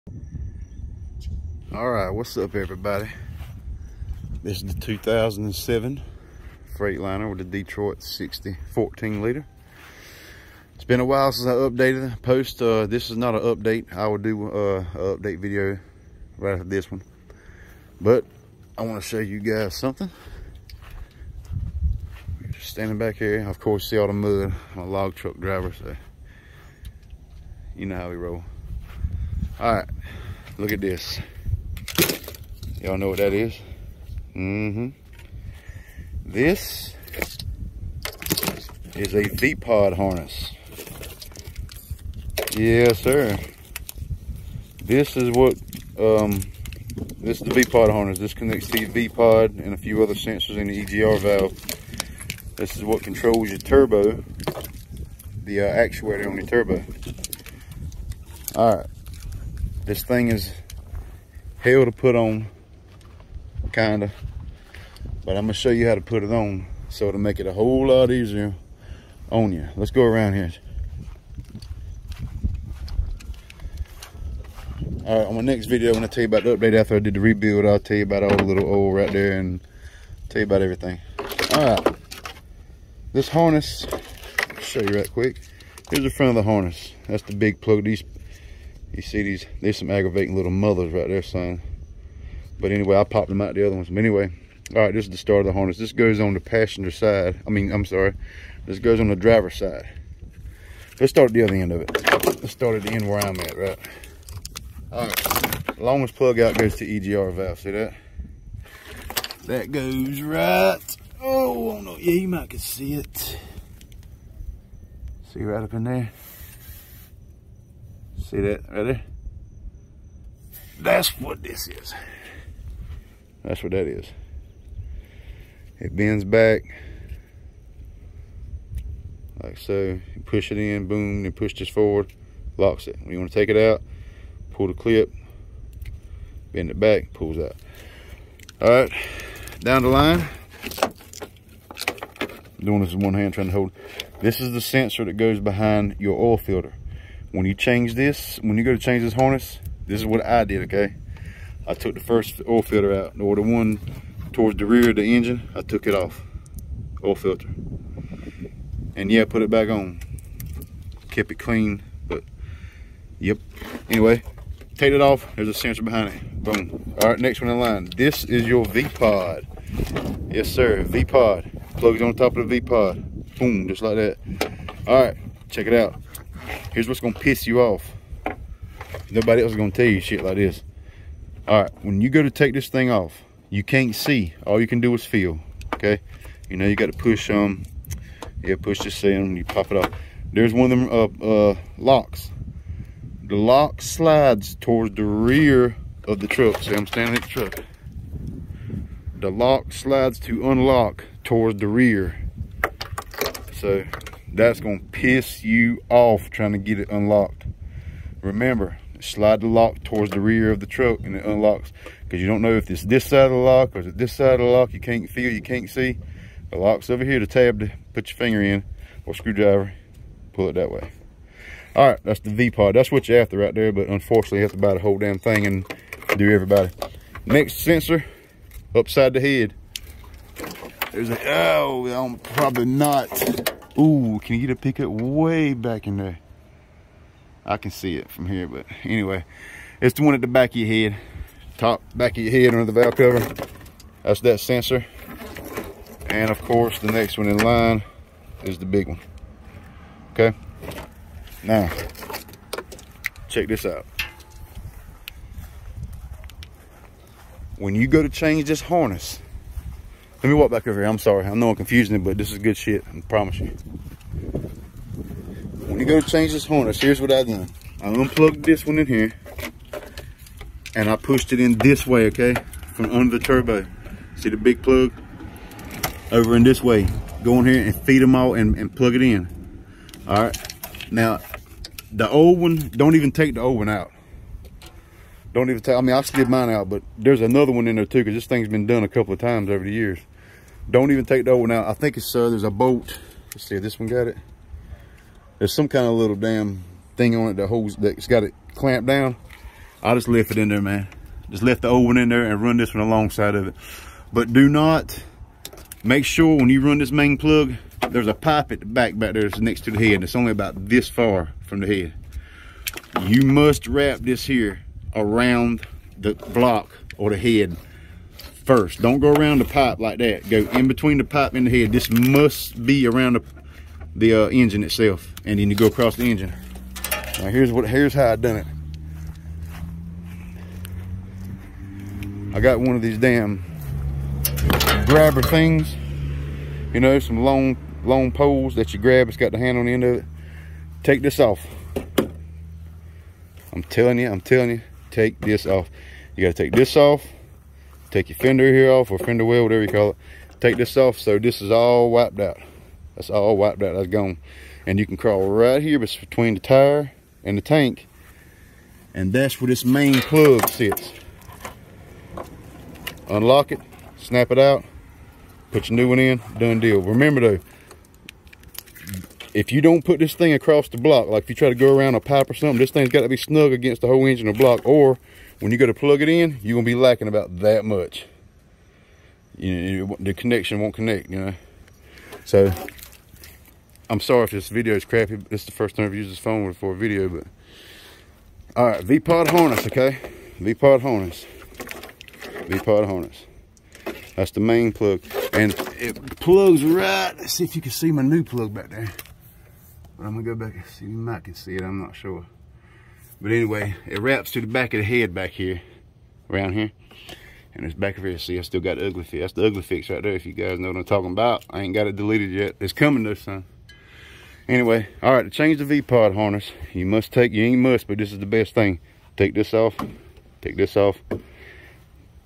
All right, what's up, everybody? This is the 2007 Freightliner with the Detroit 60 14 liter. It's been a while since I updated the post. This is not an update. I will do an update video right after this one, but I want to show you guys something. Just standing back here, of course, see all the mud. I'm a log truck driver, so you know how we roll. All right, look at this. Y'all know what that is? This is a VPOD harness. Yes, sir. This is what, this is the VPOD harness. This connects to your VPOD and a few other sensors in the EGR valve. This is what controls your turbo, the actuator on your turbo. All right, this thing is hell to put on, kinda, but I'm gonna show you how to put it on so it'll make it a whole lot easier on you. Let's go around here. All right, on my next video, when I tell you about the update after I did the rebuild, I'll tell you about all the little oil right there and tell you about everything. All right, this harness, I'll show you right quick. Here's the front of the harness. That's the big plug. These, you see these, there's some aggravating little mothers right there, son. But anyway, I popped them out the other ones. But anyway, all right, this is the start of the harness. This goes on the passenger side. I'm sorry. This goes on the driver's side. Let's start at the other end of it. Let's start at the end where I'm at, right? All right, longest plug out goes to EGR valve. See that? That goes right. Oh no, yeah, you might can see it. See right up in there? See that right there? That's what this is. That's what that is. It bends back like so. You push it in, boom, then push this forward, locks it. When you want to take it out, pull the clip, bend it back, pulls out. All right, down the line. I'm doing this with one hand, trying to hold. This is the sensor that goes behind your oil filter. When you change this, when you go to change this harness, this is what I did, okay? I took the first oil filter out, or the one towards the rear of the engine, I took it off, oil filter. And yeah, put it back on. Kept it clean, but yep. Anyway, take it off, there's a sensor behind it, boom. All right, next one in line. This is your VPOD. Yes, sir, VPOD. Plugs on top of the VPOD, boom, just like that. All right, check it out. Here's what's gonna piss you off. Nobody else is gonna tell you shit like this. All right, when you go to take this thing off, you can't see. All you can do is feel, okay? You know, you got to push, push this in, you pop it off. There's one of them locks. The lock slides towards the rear of the truck. See, I'm standing at the truck. The lock slides to unlock towards the rear. So that's gonna piss you off trying to get it unlocked. Remember, slide the lock towards the rear of the truck and it unlocks, because you don't know if it's this side of the lock or is it this side of the lock. You can't feel, you can't see. The lock's over here, the tab to put your finger in, or screwdriver, pull it that way. All right, that's the VPOD. That's what you're after right there, but unfortunately you have to buy the whole damn thing and do everybody. Next sensor, upside the head. There's a, oh, I'm probably not. Ooh, can you get a pickup way back in there? I can see it from here, but anyway, it's the one at the back of your head, top back of your head under the valve cover. That's that sensor. And of course, the next one in line is the big one. Okay, now check this out. When you go to change this harness, let me walk back over here. I'm sorry, I know I'm confusing it, but this is good shit, I promise you. When you go to change this harness, here's what I done. I unplugged this one in here and I pushed it in this way, okay? From under the turbo. See the big plug? Over in this way. Go in here and feed them all and plug it in. All right. Now, the old one, don't even take the old one out. Don't even take, I mean, I slid mine out, but there's another one in there too, because this thing's been done a couple of times over the years. Don't even take the old one out. I think it's, there's a bolt. Let's see if this one got it. There's some kind of little damn thing on it that holds, that's got it clamped down. I just left it in there, man. Just left the old one in there and run this one alongside of it. But do not, make sure when you run this main plug, there's a pipe at the back there that's next to the head. It's only about this far from the head. You must wrap this here around the block or the head first. Don't go around the pipe like that. Go in between the pipe and the head. This must be around the engine itself, and then you go across the engine. Now here's how I done it. I got one of these damn grabber things, you know, some long poles that you grab. It's got the hand on the end of it. Take this off. I'm telling you, take this off. You gotta take this off. Take your fender here off, or fender well, whatever you call it. Take this off, so this is all wiped out. That's all wiped out, that's gone. And you can crawl right here between the tire and the tank, and that's where this main plug sits. Unlock it, snap it out, put your new one in, done deal. Remember though, if you don't put this thing across the block, like if you try to go around a pipe or something, this thing's got to be snug against the whole engine or block, or when you go to plug it in, you're gonna be lacking about that much. The connection won't connect, you know. So I'm sorry if this video is crappy, but this is the first time I've used this phone for a video. But all right, VPOD harness, okay? VPOD harness. VPOD harness. That's the main plug, and it plugs right. Let's see if you can see my new plug back there. But I'm gonna go back and see. You might can see it. I'm not sure. But anyway, it wraps to the back of the head back here, around here, and it's back over here. See, I still got the ugly fix. That's the ugly fix right there. If you guys know what I'm talking about, I ain't got it deleted yet. It's coming though, son. Anyway, all right. To change the VPOD harness, you must take. You ain't must, but this is the best thing. Take this off. Take this off.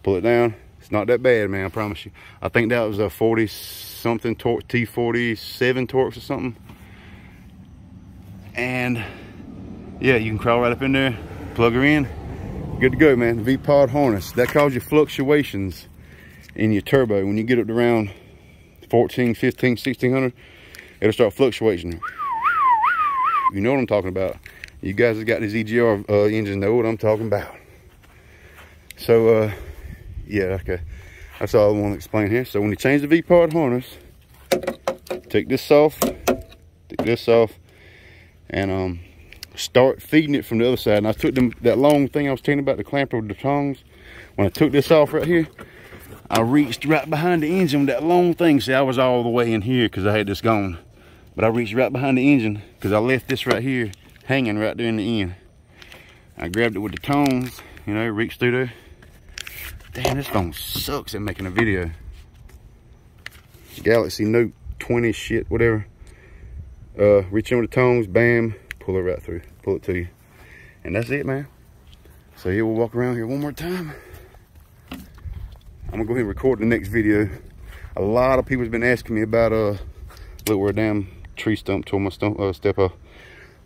Pull it down. It's not that bad, man, I promise you. I think that was a 40 something torque, T47 Torx or something. And yeah, you can crawl right up in there, plug her in, good to go, man. The VPOD harness, that causes you fluctuations in your turbo. When you get up to around 14, 15, 1600, it'll start fluctuating. You know what I'm talking about. You guys have got these EGR engines know what I'm talking about. So, yeah, okay. That's all I want to explain here. So when you change the VPOD harness, take this off, and start feeding it from the other side. And I took that long thing I was telling you about, the clamper with the tongs. When I took this off right here, I reached right behind the engine with that long thing. See, I was all the way in here because I had this gone. But I reached right behind the engine because I left this right here hanging right there in the end. I grabbed it with the tongs, you know, reached through there. Damn, this phone sucks at making a video. Galaxy Note 20 shit, whatever. Reach in with the tongs, bam, pull it right through, pull it to you. And that's it, man. So here, we'll walk around here one more time. I'm gonna go ahead and record the next video. A lot of people's been asking me about, look where a damn tree stump tore my step off.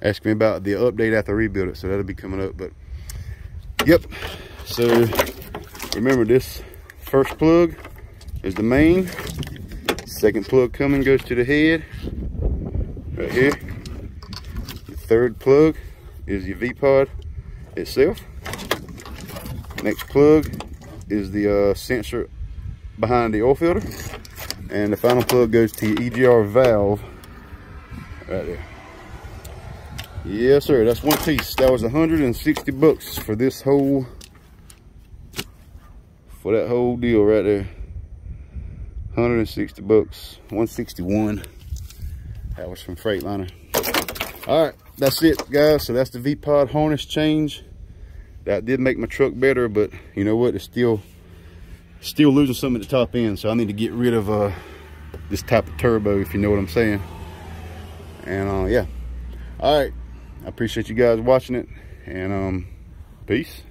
Asking me about the update after I rebuild it, so that'll be coming up. But yep, so remember, this first plug is the main. Second plug coming goes to the head, right here. The third plug is your VPOD itself. Next plug is the sensor behind the oil filter. And the final plug goes to your EGR valve right there. Yes, sir, that's one piece. That was 160 bucks for this whole, for that whole deal right there. 160 bucks, 161. That was from Freightliner. All right, that's it, guys. So that's the VPOD harness change. That did make my truck better, but you know what? It's still losing something at the top end. So I need to get rid of this type of turbo, if you know what I'm saying. And yeah. All right. I appreciate you guys watching it, and peace.